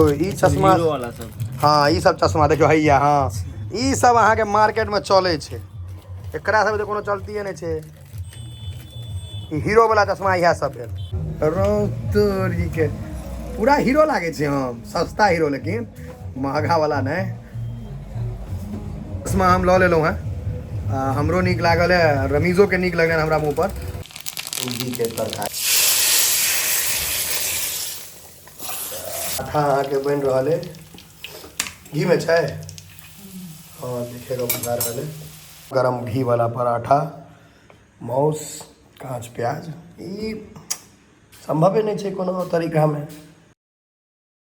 तो ई चश्मा वाला सब हाँ ई सब चश्मा देखियो हैया हाँ ई सब अहाँ के मार्केट में चले छे एकरा सब कोनो चलती नहीं छे ई हीरो वाला चश्मा इहा सब भेल रोतरी के पूरा हीरो लागे छे हम सस्ता हीरो लेकिन महंगा वाला नहीं चश्मा हम लऽ लेलहुँ हैं हमरो नीक लागल है रमीजो के नीक लगल हमरा मुँह पर सूजी के तरकारी आटा अहाँके बनि रहल है घी में छै हाँ देखेगा बना रहा है गरम घी वाला पराठा माउस काँच प्याज ई संभवे नहीं छै कोनो तरीका में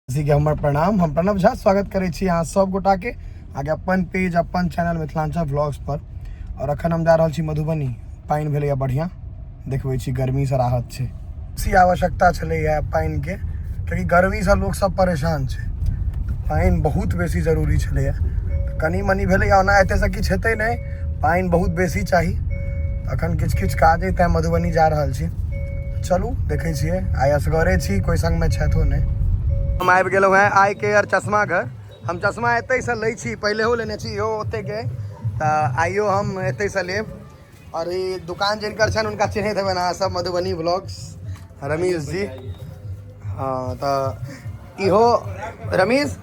के हमर प्रणाम हम प्रणव झा स्वागत करे छी अहाँ सब गोटा के आगे अपन पेज अपन चैनल मिथिलांचल व्लॉग्स पर और अखन हम जा रहल छी मधुबनी पानि भेलैया बढ़िया देखबै छी गर्मी से राहत छै सी आवश्यकता छलैया पानि के क्योंकि गर्मी से लोग सब परेशान छै पानि बहुत बेसी जरूरी छलैया कनी मनी भेलैया ओना एते से किछु हेतै नहि पानि बहुत बेसी चाही अखन किछु किछु काज तेँ मधुबनी जा रहल छी चलू देखै छियै आइ असगरे छी कोई संग में छथो नहि हम आबि गेलहुँ हैं आई केयर चश्मा घर हम चश्मा एतै से लै छी पहिलेहो लेने छी इहो ओते के तऽ आइयो हम एतै से लेब और ई दुकान जिनकर छनि हुनका चिन्हैत हेबनि अहाँ सब मधुबनी व्लॉग्स रमेश जी हाँ तो इहो रमेश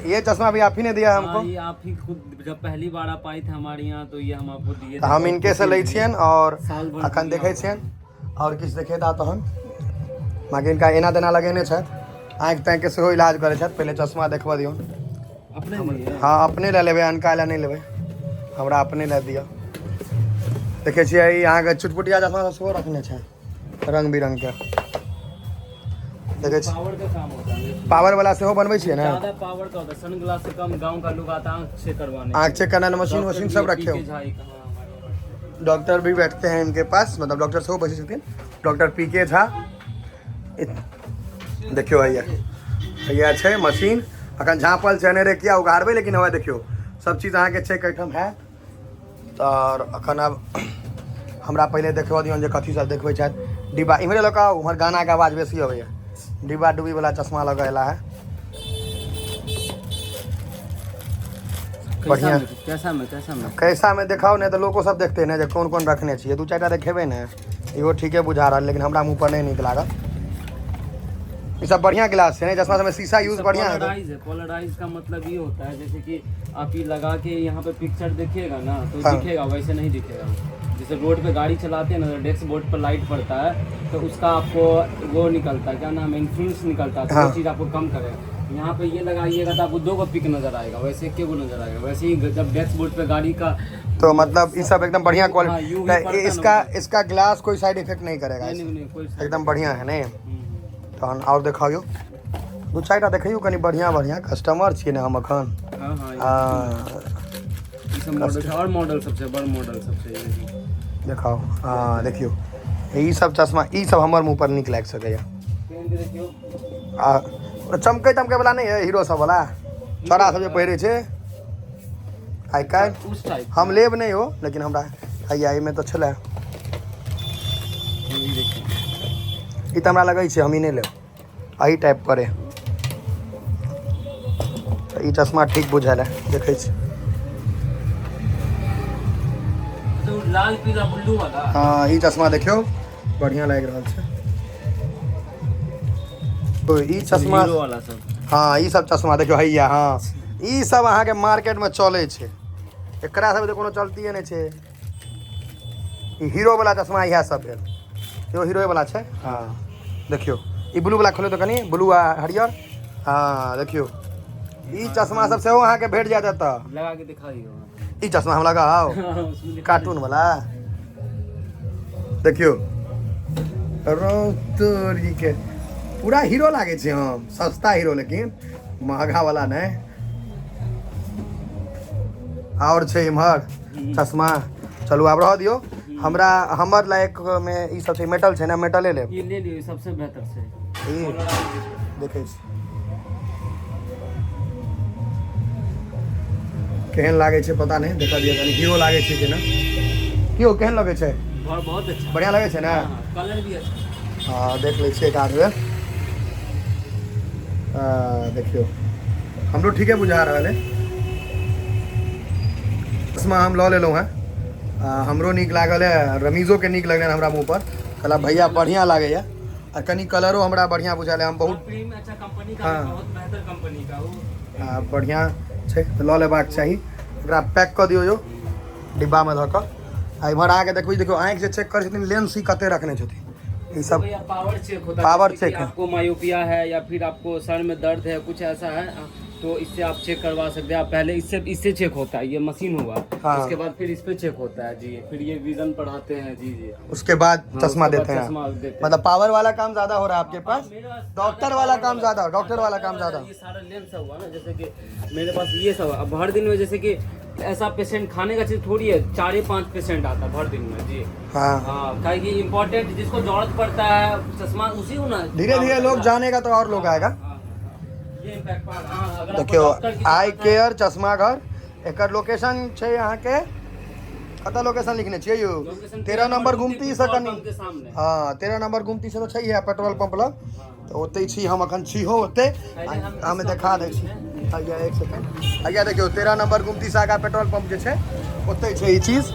ये चश्मा भी आप ही ने दिया हमको ये आप ही खुद जब पहली बार आप आए थे हमारे यहाँ तो ये हम आपको दिए थे हम इनके से लै छियनि और अखन देखै छियनि और किछु देखेता तहन बाकी इनका एना तेना लगेने छथि आँखि ताँखिके सेहो इलाज करै छथि पहिले चश्मा देखबऽ दियौ अपने हाँ अपने लए लेबै अनका लए नहि लेबै हमरा अपने लए दिअ देखै छियै ई अहाँके चुटपुटिया चश्मा सब सेहो रखने छै रंग बिरंग के देखै छी पावर का काम होता है पावर वाला सेहो बनबै छियै ने ज्यादा पावर का होता है सनग्लास से कम गांव का लोग आता है आँख चेक करवाने आँख चेक करने मशीन वशीन सब रखे हो डॉक्टर भी बैठते हैं इनके पास मतलब डॉक्टर सेहो बैठे छथिन डॉक्टर पीके झा देखियो हैया छै मशीन अखन झाँपल छै रे किया उगाड़बै लेकिन हवा देखियो सब चीज अहाँके चेक एहिठाम है और अखन अब हमरा पहिले देखबऽ दियौ जे कथी सब देखबै छथि डिब्बा इम्हरे लऽ कऽ उम्हर गाना के आवाज बेसी अबैया डिब्बा डुब्बी वाला चश्मा लगेला है बढ़िया कैसा में देखाओ नहीं तो लोगों सब देखते हैं जो कौन कौन रखने चाहिए दू चार टा देखेबे ने इहो ठीके बुझा रहा लेकिन हमरा मुँह पर नहीं नीक लागल ये सब बढ़िया गिलास है चश्मा में शीशा यूज बढ़िया है पोलराइज का मतलब ये होता है जैसे कि आप ये लगा के यहाँ पे पिक्चर देखिएगा ना तो दिखेगा वैसे नहीं दिखेगा जैसे रोड पे गाड़ी चलाते हैं ना डेस्क बोर्ड पर लाइट पड़ता है तो उसका आपको वो निकलता है क्या नाम है इन्फ्लुएंस निकलता है तो वो चीज़ आपको कम करेगा यहाँ पे ये लगाइएगा तो आपको 2 का पिक नजर आएगा वैसे एक को नजर आएगा वैसे ही जब डेस्क बोर्ड पे गाड़ी का तो मतलब ये सब एकदम बढ़िया क्वालिटी इसका ग्लास कोई साइड इफेक्ट नहीं करेगा एकदम बढ़िया है नहीं तहन और देखाइयो दू चारि टा देखियो कनी बढ़िया बढ़िया कस्टमर छियै ने हम अखन और मॉडल सबसे बड़ मॉडल सबसे देखाओ हाँ देखियो ई सब चश्मा ई सब हमर मुँह पर नीक लागि सकैया चमकै तमकै वाला नहीं है हीरो सब वाला छोरा सब जे पहिरे छै आइ काल्हि हम लेब नहीं हो लेकिन हमरा हैया एहिमे तो छलै ई तऽ हमरा लगै छै हम ई नहि लेब एही टाइप करे ई चश्मा ठीक बुझायल है देखै छी लाल पीला ब्लू वाला हाँ ई चश्मा देखियो बढ़िया लागि रहल छै तो ई चश्मा वाला सब हाँ ई सब चश्मा देखियो हैया हाँ ई सब अहाँके मार्केट में चले छै एकरा सब कोनो चलती नहीं छै ई हीरो वाला चश्मा इहा सब भेल यो हीरो वाला छै हाँ देखियो ई ब्लू वाला खोलो तो कनी ब्लू आ हरियर हाँ देखियो ई चश्मा सब सेहो अहाँके भेट जायत एतऽ लगा के दिखाइयो ई चश्मा हम लगाओ कार्टून वाला देखियो रोतरी के पूरा हीरो लागे छे हम सस्ता हीरो लेकिन महंगा वाला नहीं और छे इम्हर चश्मा चलू आब रह दियो हमरा हमर लायक में ई सब छै मेटल छै ना मेटले ले ये ले लियो सबसे बेहतर छै ई देखै छी केहन लागे छै पता नहीं देखा दिया कनी हीरो लागे छै कि ना कियो केहन लगे छै बहुत अच्छा बढ़िया लगे छै ना कलर भी अच्छा हाँ देख ले छियै एक आध बेर देखियो हमरो ठीके बुझा रहा है। चश्मा हम लऽ लेलहुँ हैं, हमरो नीक लागल है, रमीजो के नीक लगल हमरा मुँह पर, कहला भैया बढ़िया लागैया और कनी कलरो हमरा बढ़िया बुझाल है। हम बहुत अच्छा कंपनी का, हाँ। बहुत बेहतर कंपनी का वो। बढ़िया छै तऽ लऽ लेबाक चाही। एकरा पैक कऽ दियौ जो डिब्बा में धऽ कऽ। आ इम्हर आके देखियो आँखि से चेक करै छथिन लेंस ही कते रखने छथिन ये सब। भैया पावर चेक होता है, पावर जैसे कि चेक है। आपको मायोपिया है या फिर आपको सर में दर्द है, कुछ ऐसा है तो इससे आप चेक करवा सकते हैं। आप पहले इससे चेक होता है, ये मशीन हुआ। हाँ। उसके बाद फिर इस पे चेक होता है जी, फिर ये विजन पढ़ाते हैं जी जी। उसके बाद हाँ, चश्मा उसके बाद देते हैं। चश्मा देते हैं। मतलब पावर वाला काम ज्यादा हो रहा है आपके पास, मेरे पास डॉक्टर वाला काम ज्यादा, डॉक्टर वाला काम ज्यादा। ये सारा लेंस हुआ ना, जैसे कि मेरे पास ये सब। अब हर दिन में जैसे कि ऐसा पेशेंट खाने का चीज थोड़ी है, 4-5 पेशेंट आता है हर दिन में जी। हाँ हाँ, क्या कि इम्पोर्टेंट जिसको जरूरत पड़ता है चश्मा उसी को ना। धीरे धीरे लोग जानेगा तो और लोग आएगा। ये impact part, हाँ, अगर आपको देखियो डॉक्टर की आई जरूरत है- केयर चश्मा घर, एकर लोकेशन छै यहाँ के कतऽ लोकेशन लिखने छियै यौ? लोकेशन 13 नंबर गुमती से पेट्रोल कनी, पंप के सामने। हाँ 13 नंबर गुमती से तो छै है पेट्रोल पंप लग। तो ओते छी हम अखन छी हो ओते, हम देखा दै छी। आइया एक सेकंड, आइया देखियो 13 नंबर गुमती से आगा पेट्रोल पंप जे छै ओते छै ई चीज।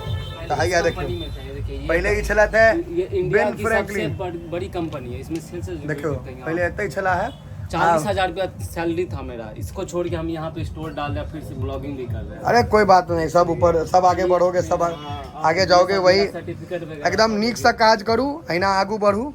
तो आइया कंपनी देखियो में चाहिए, देखिए, ये पहले ई छला थे ये इंडिया बेन की सबसे फ्रैंकलिन, बड़ी कंपनी है, इसमें सेल्स देखियो पहले एते छला है। 40,000 रुपया सैलरी था मेरा। इसको छोड़ के हम यहाँ पे स्टोर डाल रहे हैं, फिर से ब्लॉगिंग भी कर रहे हैं। अरे कोई बात नहीं, सब ऊपर सब आगे बढ़ोगे, सब आगे जाओगे, वही सर्टिफिकेट वगैरह एकदम नीक से काज करू, अहिना आगू बढ़ू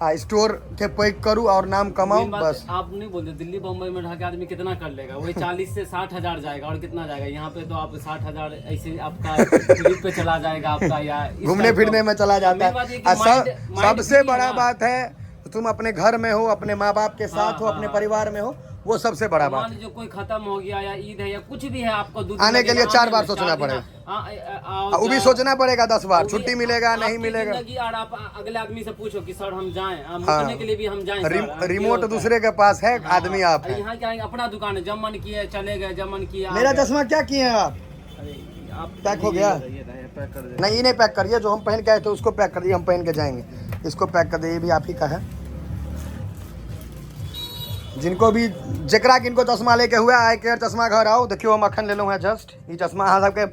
आ स्टोर के पैक करू और नाम कमाओ मेन बात, बस। आप नहीं बोलते दिल्ली बम्बई में ढाके आदमी कितना कर लेगा, वही 40 से 60,000 जाएगा और कितना जाएगा। यहाँ पे तो आप 60,000 ऐसे आपका ट्रिप पे चला जाएगा आपका, या इस घूमने टाइप फिरने का। में चला जाता मेन बात ये है। कि और mind सबसे free है बड़ा ना। बात है तुम अपने घर में हो, अपने माँ बाप के साथ हो, हाँ, अपने हाँ। परिवार में हो, वो सबसे बड़ा बात मान है। लीजिए कोई खत्म हो गया या ईद है या कुछ भी है, आपको दो दिन आने के लिए लगेगा, 4 आने बार में सोचना 4 दिन, पड़ेगा। वो भी सोचना पड़ेगा 10 बार, छुट्टी मिलेगा नहीं मिलेगा। और आप अगले आदमी से पूछो कि सर हम जाएं, मुकने के लिए भी हम जाएं सर, रिमोट दूसरे के पास है, आदमी आप है। यहाँ क्या है, अपना दुकान है, जब मन किया चले गए, जब मन किया। मेरा चश्मा क्या किए हैं आप? आप पैक हो गया? पैक कर दे। नहीं ये नहीं पैक करिए, जो हम पहन के आए थे उसको पैक कर दिए, हम पहन के जाएंगे। इसको पैक कर दिए, ये भी आप ही का है। जिनको भी जकरा किनको चश्मा लेके हुआ आई केयर चश्मा घर आओ। देखियो हम अखन लेलहुँ हैं जस्ट ई चश्मा, अहाँ सबके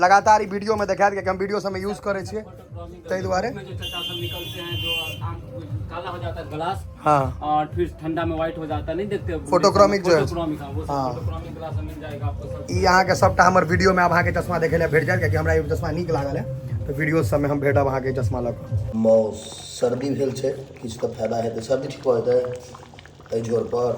लगातार ई वीडियो में देखा कि हम वीडियो सब में यूज करे छियै, ताहि दुआरे। जो चचा सब निकलते हैं, जो आँख काला हो जाता है ग्लास, हाँ और फिर ठंडा में व्हाइट हो जाता है, नहीं देखते फोटोक्रोमिक जो है। फोटोक्रोमिक, हाँ, वो सब हाँ। फोटोक्रोमिक ग्लास मिल जाएगा आपको सब। ई अहाँ के सबटा हमर वीडियो में अब अहाँ के चश्मा देखे ले भेट जाएत, कियाकि हमरा ई चश्मा नीक लागल है, तो वीडियो सब में हम भेटब अहाँ के चश्मा लऽ कऽ। मौस सर्दी भेल छै, किछु तऽ फायदा हेतै, सर्दी ठीक भऽ जेतै एहि जोर पर।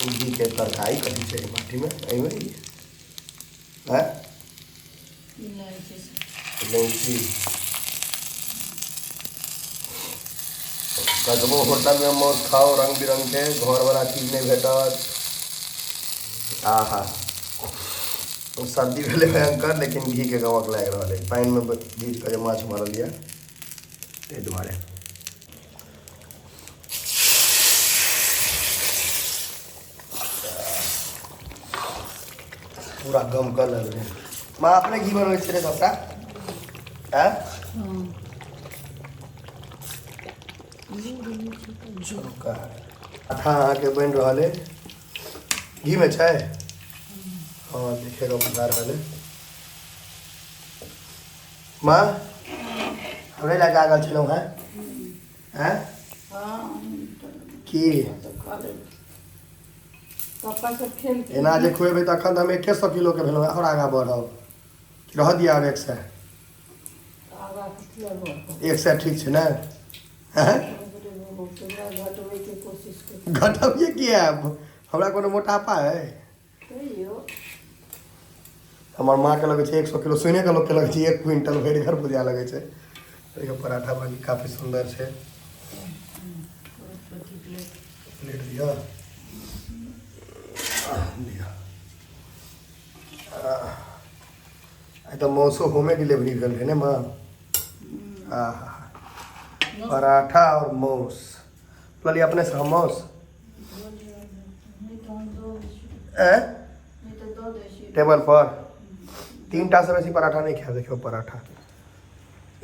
घी के तरकारी कथी छै बाटी में, एहिमे है इलायची। कतबो होटल में मौस खाओ रंग बिरंग के, घर वाला चीज नहीं भेटत। आहा सर्दी भेले भयंकर, लेकिन घी के गमक लागि रहल है। पानि में बीज के जे माछ मारल यऽ ताहि दुआरे। पूरा गम कर लगे। माँ अपने घी बनबै छै रे सबटा हैं? आटा अहाँके बनि रहल है, घी में छै। हाँ देखेगा बुझा रहा है। माँ हमरे लगा आगल छलहुँ हैं की एना जे खुएबै तऽ अखन तऽ हम 100 किलो के भेलहुँ, और आगाँ बढ़ब रह दिया आब 100 ठीक छै ने? घटबिए किया, हमरा कोनो मोटापा है? हमार माँ के लगे 100 किलो, सुने के लोग के लगे 1 क्विंटल भरि घर बुझा लगे छै। देखियो पराठा बनी काफी सुंदर छै। प्लेट दिया तो मौसो होमे डिलीवरी भेल है ने माँ। पराठा और मौस ललिए अपने से हम मौस टेबल पर 3टा से बेसी पराठा नहीं खाया। देखियो पराठा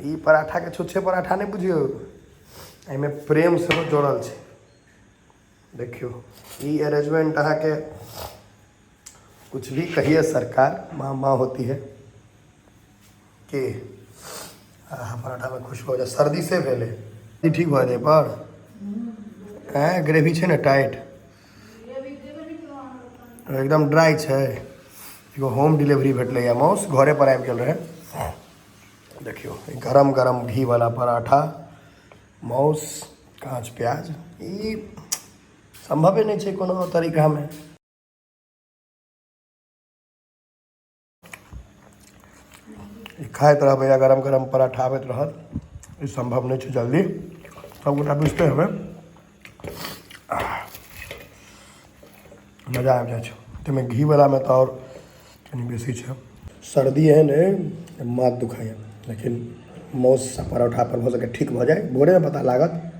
ई पराठा के छुच्छे पराठा नहीं बुझियो, एहिमे प्रेम से जोड़ल छै। देखियो ई अरेंजमेंट अहाँ के कुछ भी कहिए सरकार, माँ माँ होती है कि पराठा में खुश हो जाए। सर्दी से भेले ठीक भऽ जाए पर ग्रेवी छै ने टाइट, एकदम ड्राई छै। एगो होम डिलीवरी भेटलैए, मौस घरे पर आबि गेल रहे। देखियो गरम गरम घी वाला पराठा, मौस, काँच प्याज, ई संभवे नहीं छै कोनो तरीका में। खाइत रहबै या गरम गरम पराठा आबैत रहत, ई संभव नहीं छै जल्दी, सबगोटा बुझते हेबै। मजा आबि जाइ छै, ताहिमे घी वाला में तो और कनी बेसी छै। सर्दी एहन है माथ दुखाइए, लेकिन मौस पराठा पर भऽ सके ठीक भऽ जाए, भोरे में पता लागत।